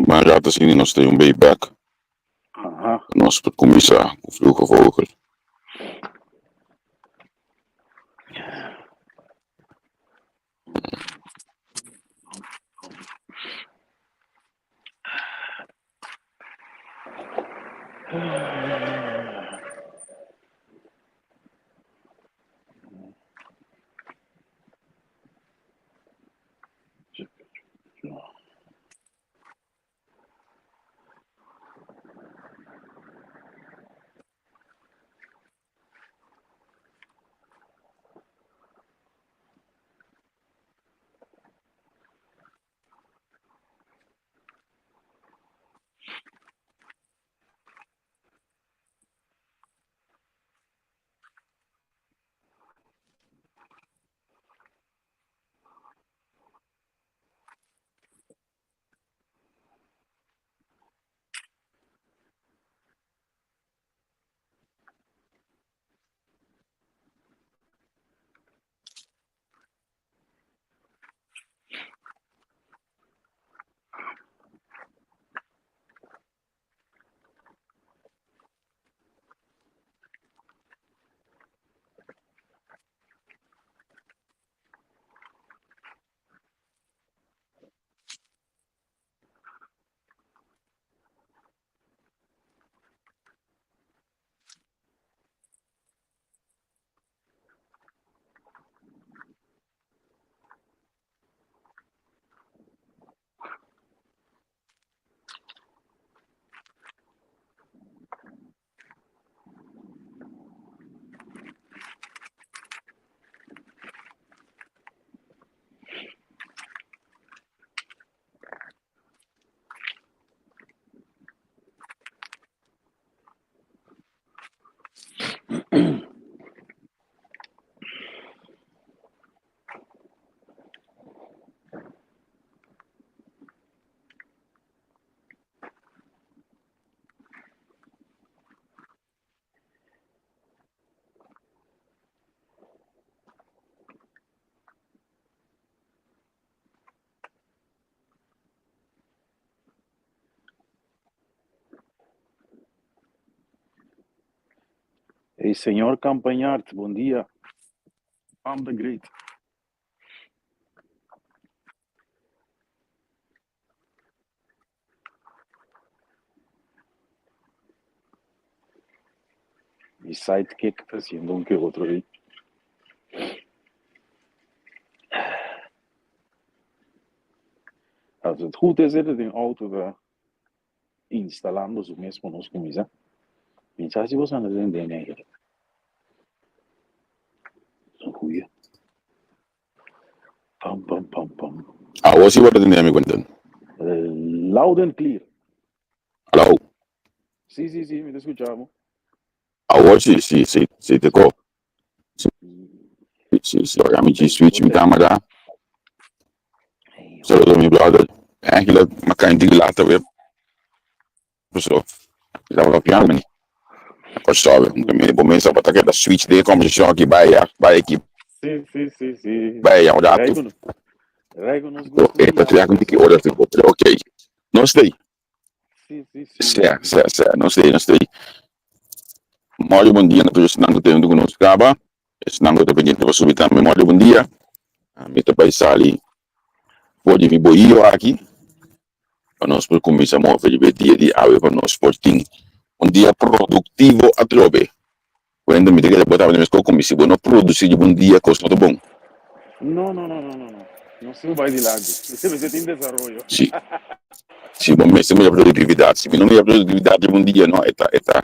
Maar ja, te zien in ons een back. En ons commissar, Vroegevogels. Hey, senhor Campanharte, bom dia. I'm the great. Die sidekick fazendo um que outro aí. Als het goed is, zitten in auto instalando zo mesmo nos camisa. Pensasse você aan het doen eigenlijk. Zo'n goeie. Pam pam pam pam. Hoe zie je wat in Quentin? Loud and clear. Hallo. Sì, mi escuchamo. Sì, te ko. Sì, amici switch mi camera. Zo mi brother. Eigenlijk, maar kan je die later weer. Zo. Dat we op jou niet. Sabe, o mês só para que switch de como se chama aqui vai aqui. Sì. Vai já já. Rego nos gostos. Eita, tu já com que hora tu ok. Não sei. Sì. Não sei. Molho bom dia, na pessoa não tem onde conosco acaba. Esse não tem pendiente para subir também. Molho bom dia. A meta vai sair. Pode vir boio aqui. Para nós por começar a mover de ave para nós sporting. Dia produtivo a trobe. Quando me diga depois da mesma como se não produzir um dia custa muito bom. No. Não se vai de lado. Você tem desenvolvimento. Sim, bom, mas temos a produtividade. Se não me a produtividade de um dia, não, eta.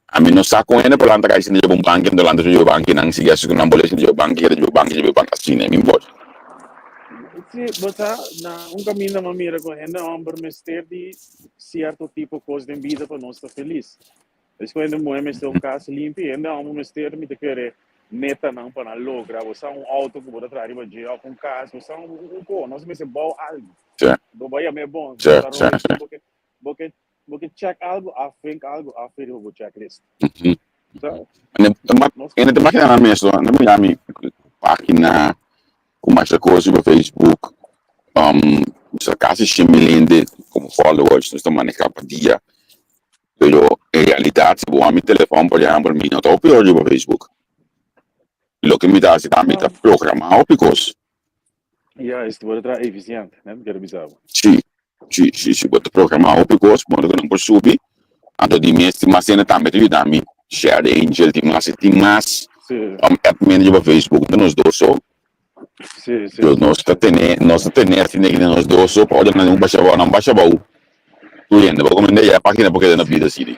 A mim não saco ainda para lá se não banco, não lá no banco, não se gasta com não boleh se banco assim, né, me importa. Sim, mas na caminho na mira com ainda permitir de certo tipo de coisa de vida para nós estar feliz. Mas quando moemos um caso limpo, ainda permitir me de querer meta não para lograr, você auto que pode trazer para dia com casa, você nós me se bom algo. Do vai é bom. Porque check algo, afink algo, afir o checklist. Ainda tem máquina na mesa, não me chame página com mais coisas no Facebook. Essa casa chimilende, como followers, nós estamos manejando por dia. Pero en realidad, si vos a mi teléfono, por ejemplo, mi no está peor yo por Facebook. Lo que me da, si también está programado, because Juist, wordt er efficiënt, né? Quero bizar. sí, está programado, because, bueno, que não por subir, então de mim, se mais cena também, tu dá me share the angel, tem mais, Sim, app manager por Facebook, então nós dois só, sim. nós está tendo, assim, nós dois só, pode não baixa baú, tu ainda, vou comentar a página porque é na vida, assim.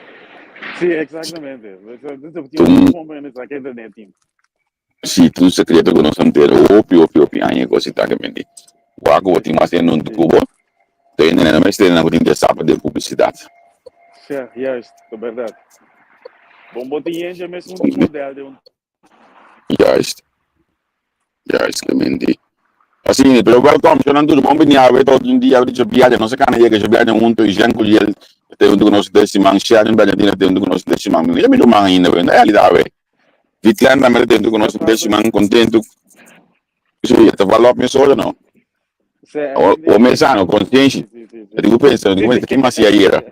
Sim, exatamente. Você tinha Tu, momento aqui da net. sim, tu secreto que nós estamos tendo, opi, aí, coisa tá que mendi. O água, vou ter mais cena no cubo, tem, né, mas tem, não vou ter interessado de publicidade. Sim, juist, é verdade. Bom, botinha já mesmo um modelo de Juist, que mendi. Assim, pero welcome, so nandu bom bini awe to hindi awe di biada no sa kana yega biada unto ijan ko yel te undu no sa simang share ba dina te undu no sa simang mi mi do mang ina we na ali dawe vitlan na mere te undu no sa simang contento so ya te develop me so no o me sano consciência digo pensa digo que mais ia era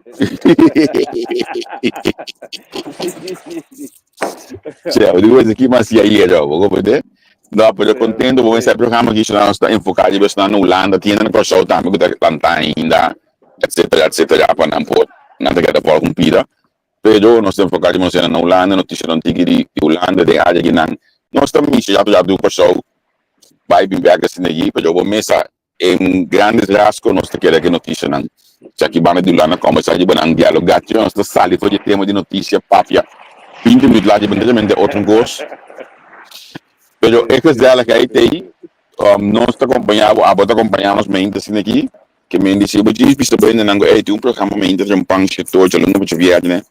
cioè digo que mais ia era vou poder. No, pero contento con ese programa que nós está enfocado na Holanda, tinha na pessoa também que está ainda, etc, para não pôr, nada que para cumprir. Pero nós estamos focados na Holanda, notícia não tem de Holanda, de área que não, nós estamos já do pessoal, vai vir back assim aí, pero vou mesa em grandes rasgos nós queremos que notícia não, já que vamos de Holanda como se a gente não dialogar, nós estamos sali foi de tema de notícia, papia, 20 minutos lá de bendicionamento de outro gosto. Pero es que dela que aí tem, nós acompanhamos mentes assim aqui, que me disse, eu disse, visto bem, não é um programa me de um pão setor, já não vou te ver, né?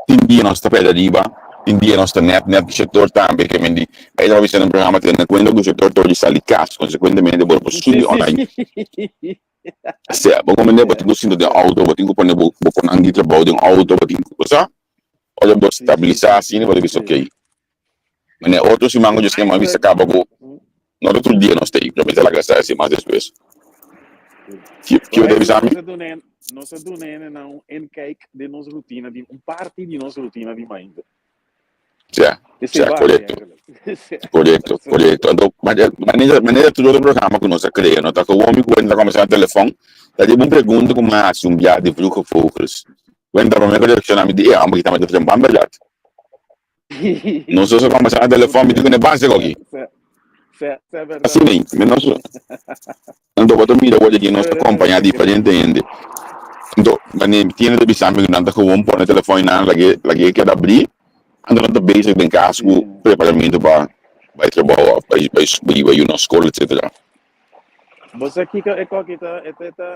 Tem dia nós está perto de riba, tem dia nós está net setor também, que me disse, aí já visto um programa que na quando o setor todo está ali caso, consequentemente vou subir online. Se vou comentar, vou ter que de auto, vou ter que pôr vou com trabalho de auto, vou ter que coisa, olha vou estabilizar assim, vou ver se ok. Mas outros imangos que uma vez acaba com no outro dia nós temos para meter a gastar assim mais depois que eu devo saber nós do nene não em cake de nossa rotina de parte de nossa rotina de ainda correto então maneira tudo o programa que nós criamos nós tá com o homem quando começar o telefone tá de uma pergunta como assim um dia de Vroegevogels quando para me conexionar me dia amo que tá me fazendo bambelat não só começar o telefone me digo ne base aqui assim bem menos então vou mira hoje aqui nós acompanhar diferente ainda então mas tiene de bisam que não tá com um pôr telefone na lagi que abrir então não tá basic bem casco preparamento para vai trabalhar vai subir vai na escola etc. Você aqui é qual que tá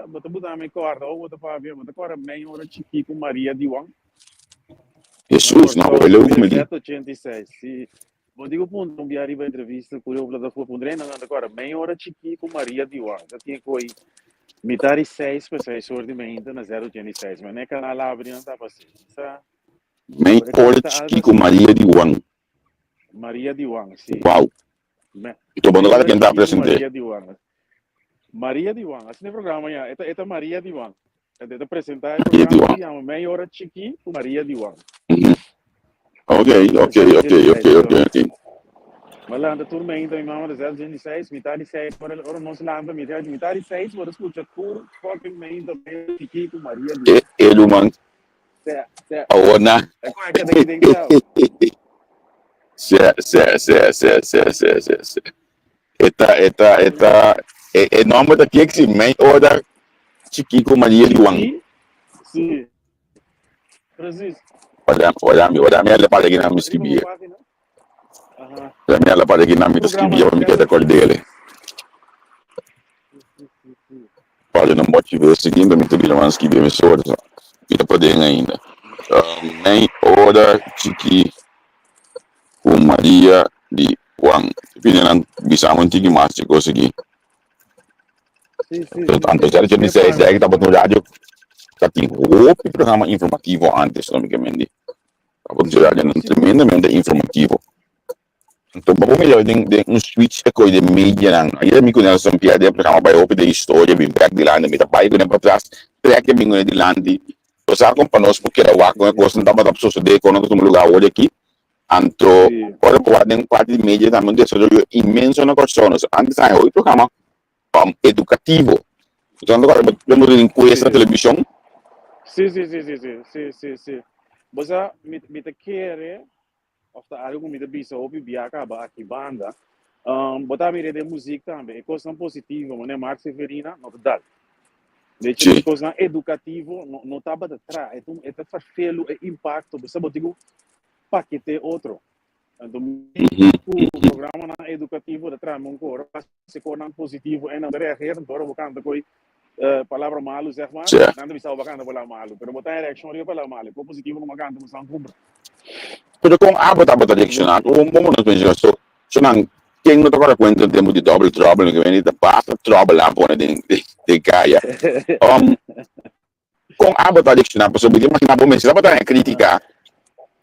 você botar me corda ou você para ver você corda meia hora chiqui com Maria de Wang Jesus não ele é como ele 86 sim vou digo ponto um dia arriba entrevista por eu plataforma pondrei não agora meia hora chiqui com Maria de Wang já tinha coi metade 6 para 6 horas de manhã na 086 mas nem canal abre não tá passando tá meia hora chiqui com Maria de Wang Maria de Wang sim uau então bom agora quem tá apresentando Maria de Wang assim no programa já esta Maria de Wang de apresentar o programa chama meia hora chiqui com Maria de Wang ok mas lá anda turma ainda irmão da 086 metade 6 para nós lá anda metade 6 para escutar tudo fucking ainda chiqui com Maria de Wang ele man é qual é que tem que dar é nome daqui que se meia hora chiqui com Maria de Wang sim preciso olha ela para aqui na me escrevia ela para aqui na me escrevia para me ter a cor dele olha não pode ver o seguinte me ter uma escrevia me só e tá podendo ainda meia hora chiqui com Maria de Wang não bisa mentinggi masih kau segi tanto já tinha disse que estava no rádio que tinha outro programa informativo antes logicamente estava no rádio tremendamente informativo Então, vamos melhor um switch é coisa de mídia, não. Aí me conhece um piada para uma biópica de história, bem back de lá, me tá pai para trás, track bem de lá, eu sabe para nós porque era o que gosta da pessoa de quando eu lugar hoje aqui, anto, Sim, agora pode parte de mídia também desenvolveu imenso na pessoas. Antes aí o programa educativo. Então agora temos enquesta na sim. televisão, Sim, sim, sim, sim, sim, sim, sim, sim. Você me te quer, of the algo me te bisa opi biaka ba aqui banda. Botar me de música também. É coisa positiva, mas é Marx Severina, não dá. Deixa sim. que coisa educativo, não tá para trás. É tá fazendo impacto, você botar o paquete outro. Então, o programa na educativo de trás, um cor, se corna positivo, e não reagir, então eu vou cantar com palavra malo, zeg maar. Sim. Não bisa o bacana palavra malo, pero botar reação de palavra malo, com positivo não bacana, mas não cumpre. Pero kung abot-abot addiction kung mo na pension so nang quem não toca conta tempo de double trouble que vem da pasta trouble lá por de kaya kung abot addiction na possibility mas na bom sila ba kritika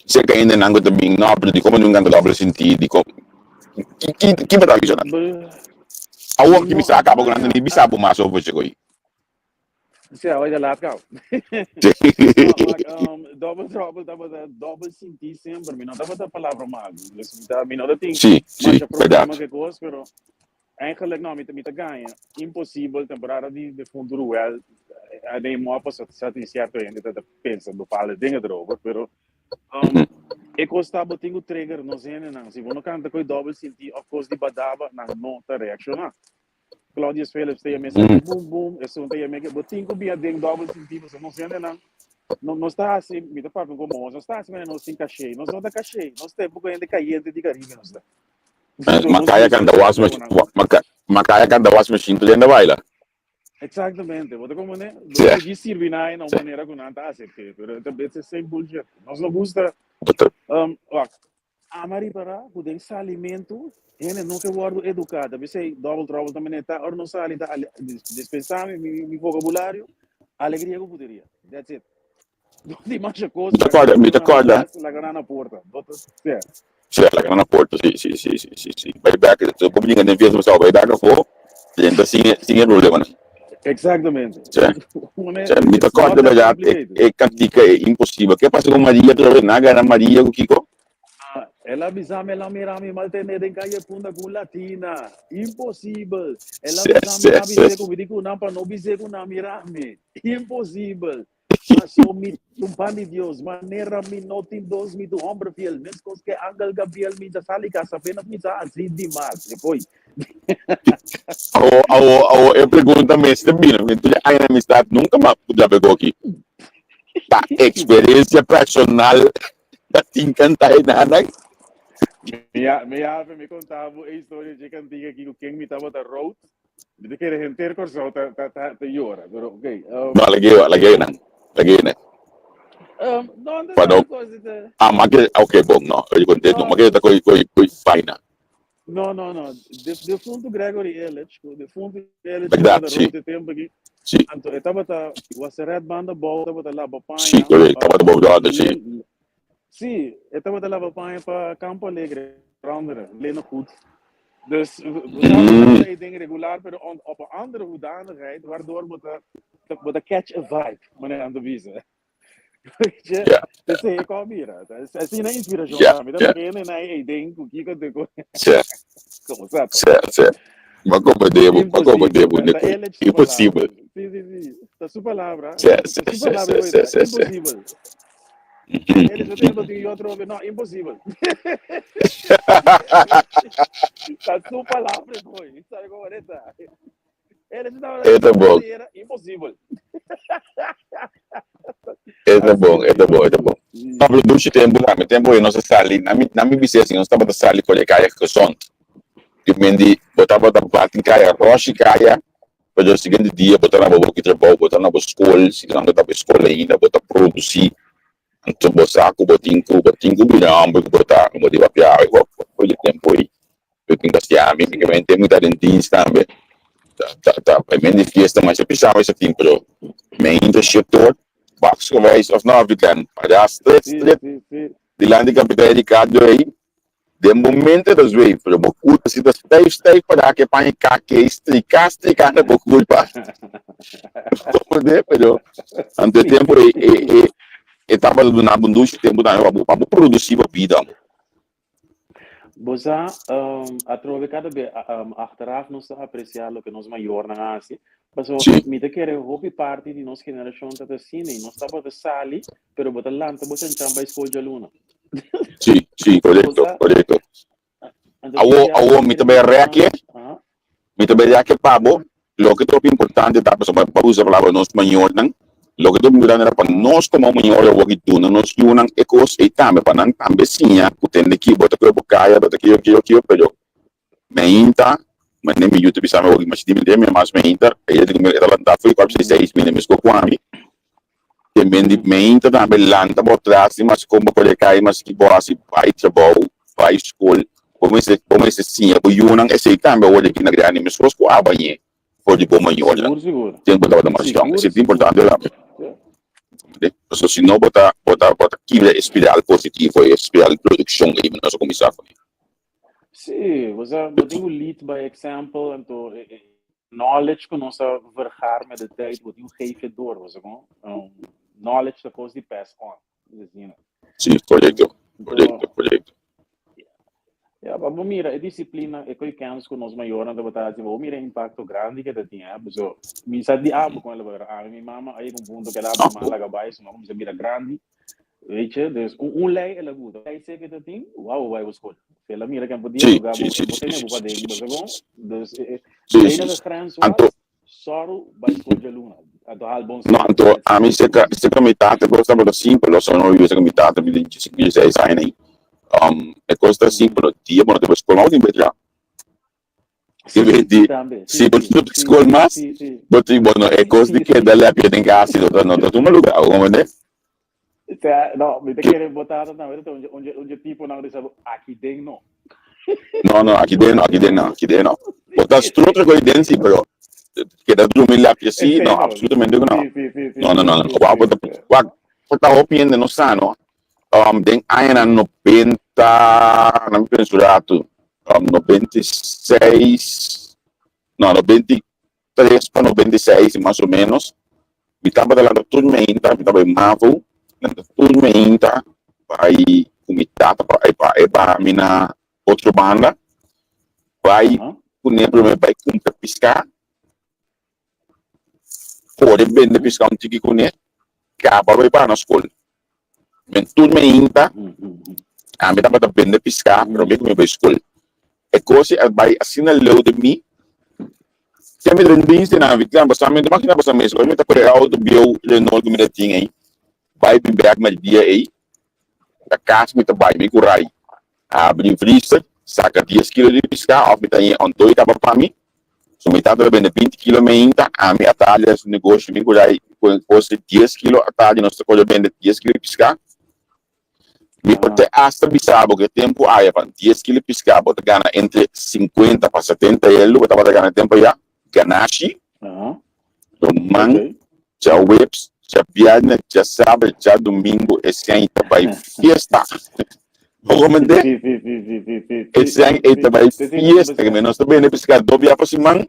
se que ainda não gosta bem não pero de como não ganda double sentido de como que ba addiction na awo que me No sa acaba com abaya, ni bisa bo maso po siya koy se a olha lá, calma. No, mas double trouble, double sentir sempre, mas não dá a palavra mal. Mas não tem mais sim problema verdade que coisa, pero eigenlijk não, me ganha. Impossível temporada de fundo well. Nem mapa satisfeito ainda, tá pensa bepaalde dingen erover, pero ik was daar betingo trigger, no zin en se você não canta com double sentir, of course, die badaba, não tá reaccionar. Claudius Phillips tem a mensagem boom boom, isso tem a mensagem, betingo bia ding double sentir, você não zin en não está assim, me dá para como não está assim, mas não tem cachê, nós não dá cachê, nós temos porque ainda caiente de Caribe, nós dá. Nós makaya kan da was machine makaya kan da was machine to ainda vai lá Exatamente, você como né, sim você diz servir na maneira que não está assim, pero também é sem bullshit. Nós não gosta, ó, a Mari para poder esse alimento, ele nunca guardo educada, você double trouble também está, ou não sai tá dispensar meu vocabulário, alegria que eu poderia. That's it. Não tem mais coisa, me lá na acorda casa, lá na porta. Doutor, é. Cioè, la grana porta, sì. Vai back, come dicono in fiesta, so, vai back for, diventa sin problema. Exatamente. Mi It's ricordo, not that ragazzi, complicated. è cantica, è impossibile. Che passa con Maria, trovi una gara Maria, con Kiko? Ela bisame ela mirami maltenere em caia punda com latina. Impossível. Ela Sì, bisame sì, na sì. bise com vidico não para não bise com na mirami. Impossível. Mas eu me tumpan de Deus, maneira me notin dos me do homem fiel, mesmo que angal Gabriel me da sali casa apenas me sa assim demais. Depois. Eu pergunto me se bine, perché tu hai un'amistà, nunca ma potrà pegare qui. La experiência personal da ti incantare nada. Me contava a história de cantiga aqui com quem me estava da road. De que a gente ter corso tá llora, pero ok. No, la gay, Não, não Quando, é coisa de... ma che, ok, boh, no, io contento, ma Não, che sta coi faina. não. De fundo Gregory Ellich, de fundo Ellich estava Verdade, da sì, road tempo aqui. sì, Então, estava tá, was a red banda ball, estava lá sì, bapanha. corretto, vado bordato, sì. Sim, estava lá bapanha para Campo Alegre, Randeren, Lena Goed. Dus we zouden Mm, allerlei dingen regular, maar op een andere hoedanigheid, waardoor we de catch a vibe, meneer aan de wijze. Weet je? yeah, Dus ik kom hier. Het is een inspiratie yeah, daarmee. Dat yeah, beginnen en hij denkt, hoe kijk het ook. sì, Kom, zet op. sì. Ma come Impossível, devo, man. ne Está coi, ele de su impossível. palavra. Sim, sim, sim. Está su palavra. Sì, sì, Está su sì, palavra, sì, sì, está sì, sì. impossível. Ele já tem outro e outro, não, impossível. Está su palavra, foi. Sabe como é? Ele estava È da buono, era impossível. è da Assim buono, é è da buono, è da isso. buono. No, però dolce tempo io non so sali, non mi bisesi, non stavo da sali con le caie che sono. Quindi, botava da parte in caia, roshi caia, poi il seguente dia, botava una boca di trabalho, botava una scuola, si non andava a scuola ainda, botava produzir, então bosaco, botinco, bilhão, botava, como diva piave, poi il tempo aí, eu tenho que stiami, Sim. perché tem muita dentista também. Bij mij de fiesta, mas eu pensava isso aqui, pero mijn internship door, geweest of nou, weekend. Maar ja, Sim, street, sim, sim. die landing kapitein die kaart door, de momento das vezes, pero culpa se das stay para que para que stricar na culpa. Pero ante tempo estava na bunduche tempo da para produzir a vida. Bosa, atrove cada vez achteraf nós apreciar o que nós maior na Ásia. Mas me te quer hobby parte de nossa geração tá assim, e nós estava de sali, pero bota lanta, bota em chamba escola de aluna. Sim, correto. Awo, me também reaque, pabo, lo que é muito importante, tá, para usar a palavra nós maior, não? Lo que todo mundo era para nós como maior o que tu nós que unang ecos e também para não também sim a kutende que bota que bocaia bota que pero meinta mas nem me YouTube sabe o que mas de me mais meinta ele tem que ela tá foi quase 6 minutos com ami que meinta também lanta por trás mas como pode cair mas que boa se vai trabalho vai escola como esse sim a unang esse também o que na grande mas com a banhe pode bom maior tem que botar mais então isso é importante lá. So, se não botar aquilo espiral positivo e espiral de produção aí nós começar com sim você tem o lead by example então knowledge que nós vergar met de tijd wat u geeft door você com knowledge supposed to pass on sim correto. Ja, mas mira, a disciplina é que canos com nós maiores da batalha, tipo, mira impacto grande que tem, so, me sabe de abo com ela, minha mama aí com ponto que ela mala gabais, não, me mira grande, veja, dus lei ela guda, aí sei que tem, uau, vai buscar, ela mira que podia jogar, você nem pode ir, mas bom, dus aí na grande só vai escolher de aluna, atual bom. Não, então a mim se comitata gosta de simples, só não usa comitata de 16 anos. É coisa simples, dia, mas depois escola não tem já. Se você não escola mais, você bueno é coisa de que dá lá para tentar se não tá no lugar, como é? Não, me quer botar na verdade onde tipo não sabe aqui dentro não. Não, aqui dentro. Botar estrutura com dentro sim, pero que dá dormir lá assim, não, absolutamente não. Não. Botar opinião não sano. Den aina 90, não penso rato, 96, não, 93 para 96, mais ou menos. Me estava dando tudo ainda, me estava em Mavo, tudo ainda, vai comitata para a minha outra banda, vai vai cumprir piscar, pode vender piscar um tique com ele, acaba vai para a escola. Tudo ainda, a minha estava vender piscar, pero me vai escola. É coisa vai assim na leu de mim. Se me rendiste na vida, mas também não máquina para mesmo. Eu me tá por aí do bio le no que me tinha aí. Vai bem back na dia aí. A casa me tá vai me curai. Abre freezer, saca 10 kg de piscar, off me tá aí on dois tava para mim. So me tá vendo 20 kg me ainda, a minha atalha esse negócio me curai com coisa 10 kg atalha nós tá colhendo 10 kg de piscar. Me pode hasta bisabo que tempo aí para 10 kg de piscar, pode ganhar entre 50 para 70 euros, pode ganhar tempo já. Ganache, Romang, já Whips, já Viernes, já Sábado, já Domingo, esse ano vai fiesta. Como é? Esse ano vai fiesta, que nós também não precisamos dobrar para cima.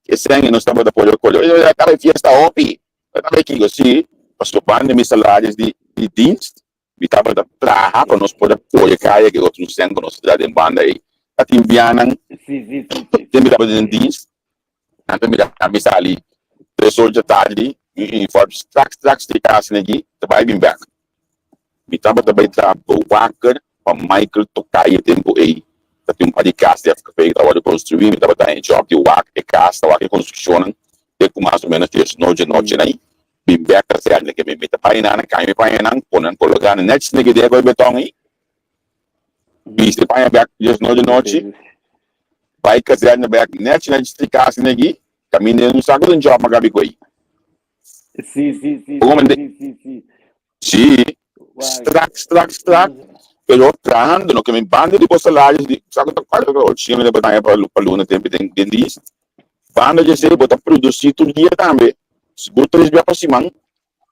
Esse ano nós estamos a poder colher. Eu já estava fiesta opi. Eu estava aqui assim, para stopar meus salários de dienst. Eu estava a trabalhar para nós poder colher caia que outros centros nós estamos em banda aí. Até enviando, sempre estava em dienst. Nanti misalnya result tadi ini for tracks di kasih lagi terbaik bimbang. Kita berterbaik waker Michael tokai tempo aí. Tapi pada kasih dia feito agora construir, kita bertanya job di wak kasih wak construction dia com mais ou menos dia noite aí. Bimbang kasih ada que me painan, kami painan, ponan colocar net lagi dia agora betong aí. Bisa painan back dia noite. Vai kasih na back net na district lagi kami não sabe do job magabi ko aí sim extract pero trabajando no que me banda de salários de sabe do qual eu tinha de botar para luna tempo tem disso banda de ser botar produzir todo dia também se botar eles para cima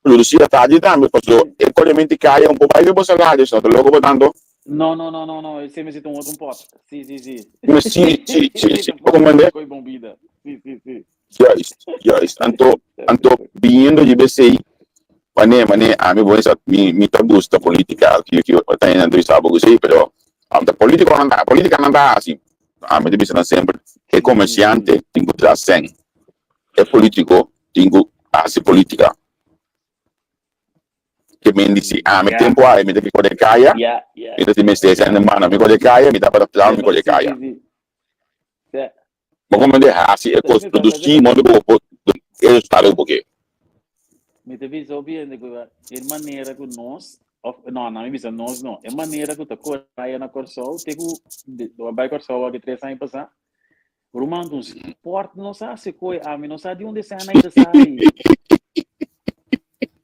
produzir a tarde também porque economicamente cai pouco mais de salários não logo botando No, esse me situ um outro pot. Sim. Mas sim, Esse sim, é pot comandante. com bombida. Sim. Yes. Anto, vindo de BCI, mané, a mim, me tá gusta política, que eu tenho entrevistado com você, pero, política não dá assim. A mim, deve sempre, é comerciante, tem que dar 100. É político, tem que fazer política. Que me disse, me Yeah, tempo aí, me deve poder cair, yeah. me deve me estar sendo mana, me poder cair, me dá para dar, me poder cair. Sim. Yeah. Mas como é assim, é coisa produzir, mas depois, eu estava um pouquinho. Me teve ouvindo que é maneira que nós, não me bisa nós não, é maneira que tu corre na Corsol, tem que vai Corsol aqui 3 anos passar. Rumando um esporte, não sabe se coi, mim não sabe de onde sai ainda sai.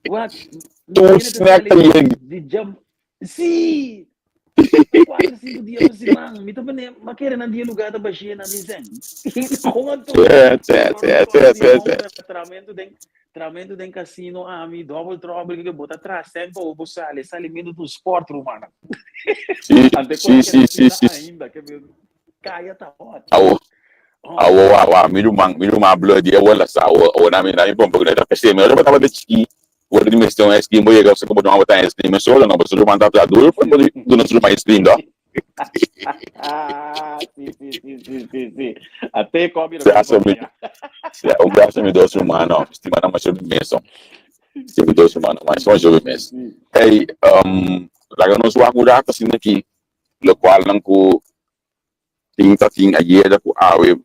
What? Tu Não quer snack sair também. de jump. Sim! Tá 4, 5 dias por semana. Me também, mas quer não dia lugar da baixinha na missão. Como tu? Tramento de casino, me double trouble que bota atrás, sempre o sale menos do esporte, humano. Até quando que precisa ainda, que caia tá ótimo. Minumang blood dia wala sa namin pong pagkakita kasi meron ba tawag de wala din mesmo es cream boy sa kubo ng batang es cream solo no basta lumanta pla duro po do na suma es cream do Sim. Até come sa o braço me doce humano estima na mais mesmo se me doce humano mais só jogo mesmo hey laga nos wa kura kasi naki lo qual lang ko ting ayer ko awe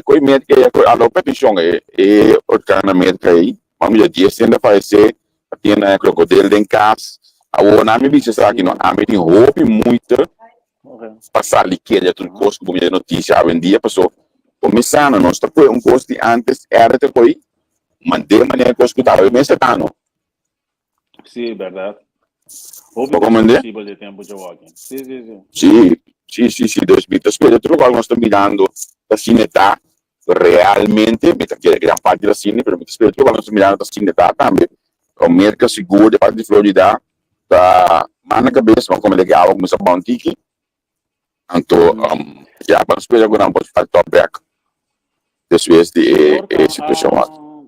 ko met ke ko alo petition o kana met kai mami ya 10 ainda fazer tinha crocodilo em casa a o na me bicho aqui no a me tem roupa muito passar liquida tudo costo como a notícia a dia passou começando nós tá foi custo antes era te foi manter maneira costo tava mês ano Sim, verdade. como Houve possível de tempo de walking. Sim, Deus me espera tudo qual nós estamos mirando da cineta realmente, me tá que gran parte da cine, pero me espera tudo qual nós estamos mirando da cineta também. O mercado seguro de parte de Florida tá mana cabeça, vamos como legal, como essa bontiki. Então, já para esperar agora vamos fazer top back. Después de situação.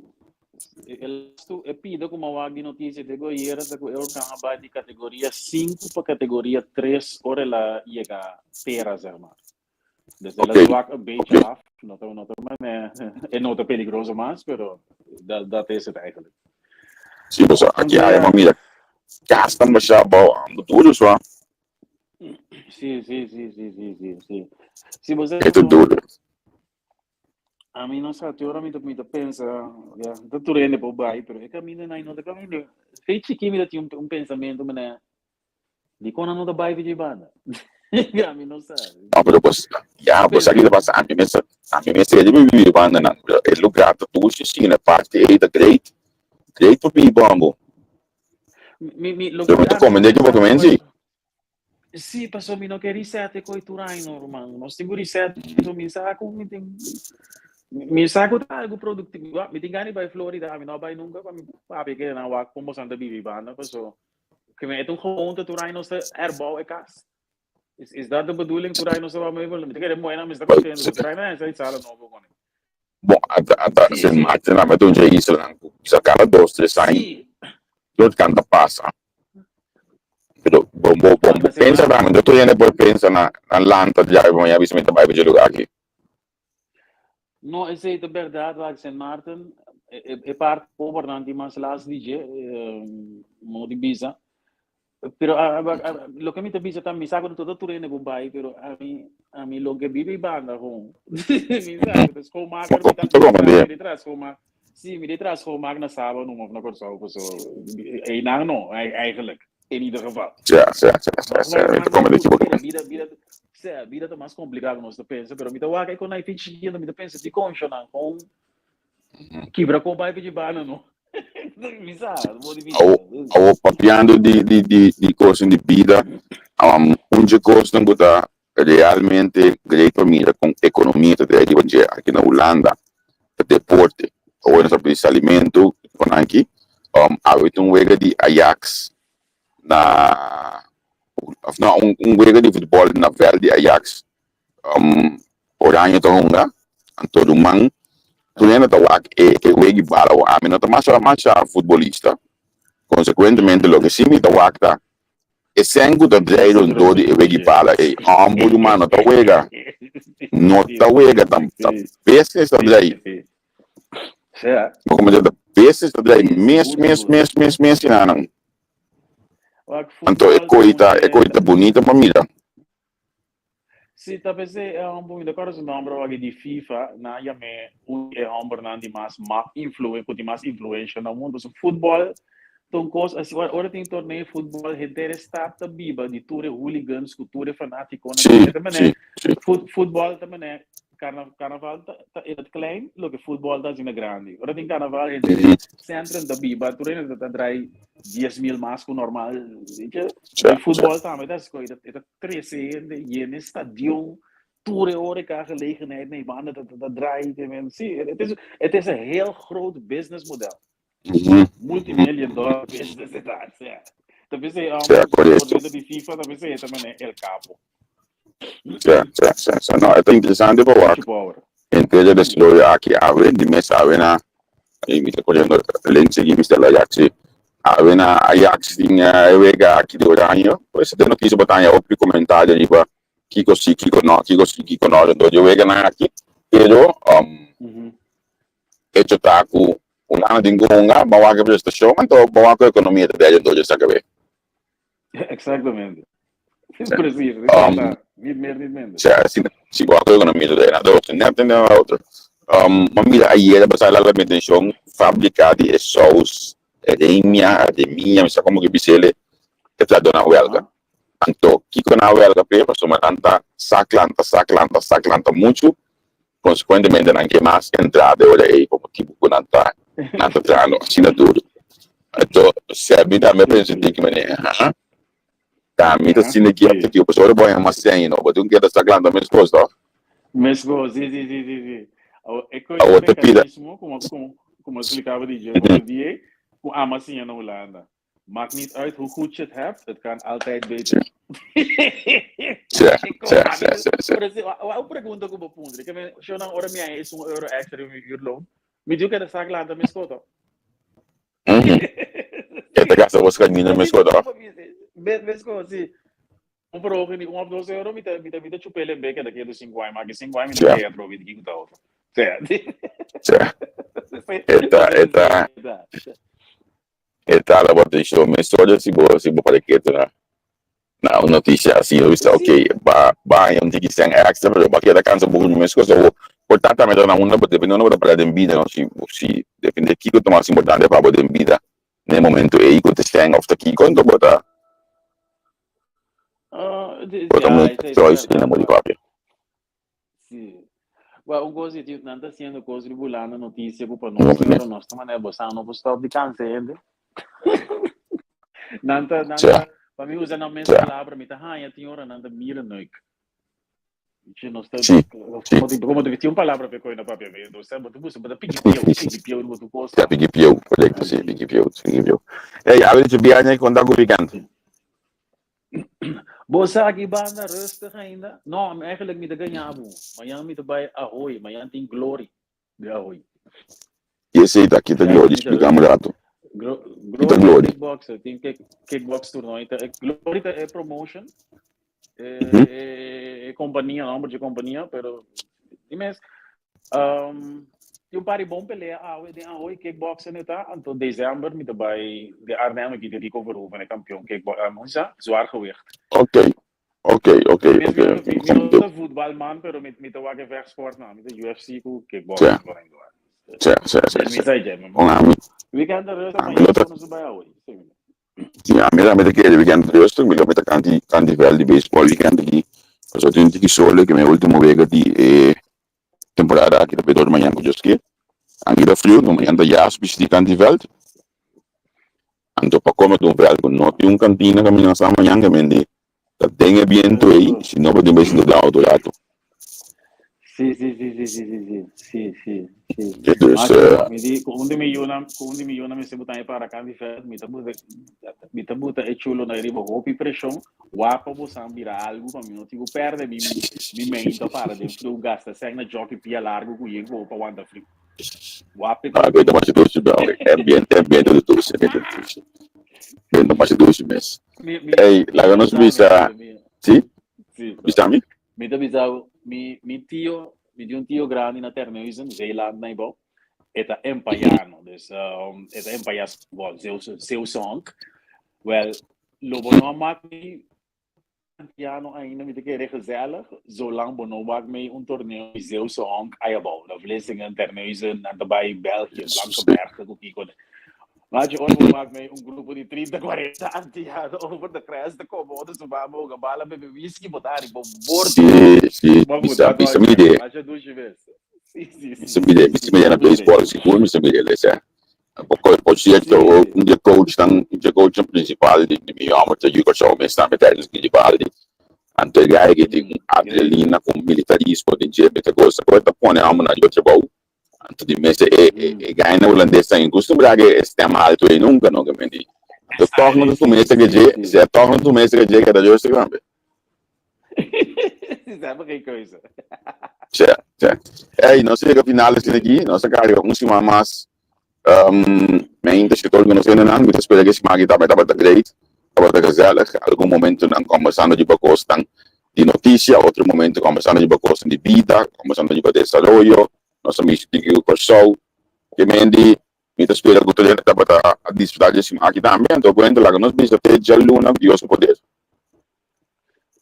Eu pido como uma notícia de goiera, eu canho de categoria 5 para categoria 3, ora ela chega a terras, irmão. Desde ela zoaca bem af, não é não perigoso mais, pero dá esse eigenlijk. Sim, pessoal, aqui é uma mira. Gastam bastante boa, tudo só. Sim. Se você é tudo. A mim não sabe, agora me pensa, já, tá tudo indo para o bairro, pero é caminho não tá caminho. Feito que me tinha pensamento, mas de quando não tá bairro de banda. A mim não sabe. Não, pero pues, ya, pues aquí pasa, a mí me sé de vivir banda, el lugar, tu sim, na parte aí da great para mim, bombo. Eu tô comendo aqui, vou comer sim. Sim, passou, me não queria reset com o Turaino, irmão. Nós temos reset, me saco, me saco algo produtivo. Me tem ganho para Florida, me não vai nunca para me papi que na wa como santa vive banda, passou. Que me é um conta Turaino se herbal é cas. Is dat de bedoeling Turaino se vai me wil? Me tem que moena me está contendo. Turaino é essa sala novo com. Bom, até se mate na metade de isso, se cada 2, 3 anos, todo canta passa. Pero, bom, pensa também, eu tô indo por pensa na lanta, já eu vou me avisar para ir lugar aqui. Não, essa é a verdade, lá de Saint Martin, é parte importante, mas lá se diz, não de visa. Pero lo que me te visa também, sabe, todo turno é bobai, pero a mim lo que vive banda com, me sabe, das com marca, me traz com marca, sim, me traz com marca na sábado, não corso, é não, eigenlijk, in ieder geval. Ja, como ele tipo. Vida tá mais complicada, nós pensa, pero me tá quando aí fica me pensa de conchona com quebra com bai de banda não. Ao papiando de coisa de vida, onde coisa não está realmente great para mim, com economia, aqui na Holanda, deporte, ou sobre alimento, com aqui, há um wega de Ajax na of nou een wege die voetbal na vel de Ajax oranje to honga anto dumang tulena to wak e wegi bala wa amina to masha futbolista consequentemente lo che simi to wak ta e sengu da dai don dodi e wegi bala e ambu mano to wega no ta wega tam vezes to dai como de vezes to dai mes inanang anto e coita bonita mamira. Sim, talvez é um bom, de acordo com o nome de FIFA, na me é um bom de mais influência, de mais influência no mundo. O futebol, então coisa, assim, agora tem torneio de futebol, reter starta biba de toure hooligans, cultura fanático, Sim. Futebol também é carnaval é klein, lo que futebol tá sendo grande. Agora tem carnaval, centro da biba, toure tá trai 10.000 mais que o normal. Voetbal também, dat is coisa. Het crescendo, je in stadion, toeren horen kan gelegenheid nemen, dat draait. Het is een heel groot businessmodel. Multimillion-dollar business. Talvez por de FIFA, talvez é também el capo. Não, é interessante para entender a história aqui, abre de mês, abre na, e me está colhendo, além de seguir, me está lá, abre na Ajax, tinha wega aqui de Oranho, pois tem notícia botar outro comentário ali para Kiko sim, Kiko não, então eu wega na aqui, pero hecho tá com ano de gunga, bawa que prestação, então bawa que economia de então já sabe bem. Exatamente. Preciso, se bawa que economia de então tem outra. Mas mira, aí era para sair lá a atenção, fabricada de sous academia, mas como que bisele é para dona huelga. Então, Kiko na huelga, mas uma tanta saclanta muito, consequentemente não tem mais entrada olha aí como Kiko não tá trazendo assinatura. Então, se a vida me pensa que mané, tá me tá sendo aqui o pessoal vai uma senha, não, mas um que tá saclanta mesmo coisa. Mesmo, sim. A outra pira, como explicava de dia, com a massinha na Holanda. Maakt niet uit hoe goed je het hebt, het kan altijd beter. Eu pergunto como punto, que me show na hora minha é €1 extra em loan. Me diz que é sac lá da minha escola. É da casa você can minha escola. Mesmo assim, por hoje ni €1 €2 me chupele beca daqui do 5 anos, mas 5 anos me dá é pro vídeo que tá outro. Eta la bota show me história se bo para que na notícia assim eu disse ok ba eu digo sem extra pero ba que da cansa bugu me escoso portanto me dá uma bote dependendo da para de vida não se depende que eu tomar importante para de vida no momento aí que te sem of the key quando bota choice na modificação. Sim. Well, coisa de não está sendo coisa regular na notícia para nós também é boçar não stop de câncer. Nanta, para mim usar a mesma palavra, me tá eu tenho hora nanta mira noik. Não está como tu tinha uma palavra para coisa na papel, então sabe, tu busca para pique-piau no tu costa. Pique-piau, correto, sim, pique-piau. Ei, abre de viagem quando dá weekend. Bosa aqui banda rustig ainda. Não, eigenlijk met de ganhabo. Maar jij met bij Ahoy, maar jij tem Glory de Ahoy. Esse daqui tá Glory, explicamos rato. Glory kickboxer, tem kickbox toernooi. Glory é promotion. É companhia, nome de companhia, pero imenso. Tem pari bom pelea de Ahoy kickboxer neta. Então dezembro met bij de Arnhem die de Rico Verhoeven, kampioen kickboxer, zwaar gewicht. Ok. Met voetbalman, pero met de wagen vechtsport, met de UFC ku kickboxing gewoon door. We gaan de rust van je ons bij Ahoy. Ja, met de weekend rustig, met de kandivel di baseball weekend aqui. Eu tenho que solo que meu último vega de temporada aqui da Pedro manhã com Joski. Aqui da frio, no manhã da Jasp, de Cantiveld. Então, para comer um velho, não tem cantina que nós amanhã que mende. Tem viento aí, se não pode mais do lado. Sì, sì, sì, sì, sì, sì, sì, sì, sì, sì. Dus, Ma se mi dico, kung di miljoen mi sebutan para kan di fer, mi tabuta e chulo na ribo hopi pressão, wapa bo sambira algo para mim não tigo perde mi mento para de flu gasta sem na jockey pia largo ku yego pa wanda flu. Wape ah, ko. aguenta mais dois, não, é ambiente de dois, ambiente de dois. Aguenta mais dois meses. Ei, lá Mi nós sabe, bisa, sim, sì, bisa mi? mi da bisau, mi di un tio grande na Terneuzen, Zeeland na ibo, eta empaiano, dus eta empaias wel seu song. Well, lobo no maak me piano ainda me te querer gezellig, zolang bono maak me un torneo seu song ayabou. Da Vlissingen, Terneuzen, en daarbij België, Blankenberg, dat ook niet. Laat je ooit maak me un grupo de 30, 40 antiano over de kruis de komodo, zo vamos gabala bebe whisky, botari, bordo. Sim, sim, Maar goed, bisa, dat bisa nooit mi zeggen. ideia. Laat je doen je best. Sim, sim, Bisa sim, mi ideia, sim, bisa sim. mi ideia na Tudo bem. baseball, seguro, bisa mi ideia, essa. Pode ser que Sim, sim. um dia coach principal de mi amo, te digo só, mas também tem principal de antegai que tem Great. adrenalina com militarismo, de jeito que gosta, pode pôr a amo na de trabalho. Anto di mese ganha holandês tem costume que este tema alto e nunca mendi. Então torna Style, tu sim, mese que sim, je, sim. se torna tu mese que je que da justo gambe. Isso é uma coisa. Certo. E nós chega finale assim aqui, nossa cara, um cima mais ainda se torna não sei não, muitas coisas que se magi tá great, tá gezellig, algum momento não conversando de bacostan de notícia, outro momento conversando de bacostan de vida, conversando de desenvolvimento, nossa missão de que o show que mendi muitas coisas que tu tá para a disfrutar de cima aqui também, então quando lá nós bisa ter já luna, Deus poder.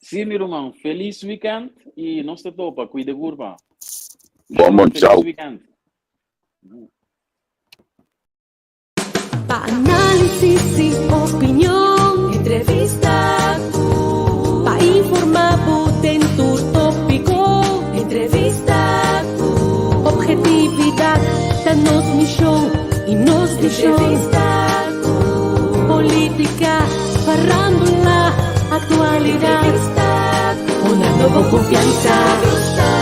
Sim, meu irmão, feliz weekend e não se topa, cuida curva. Bom, Feliz tchau. weekend. Análisis y opinión, entrevista, pa informar en tu tópico, entrevista, objetividad, danos mi show y nos di show, entrevista, política, farándula, actualidad, una nueva confianza.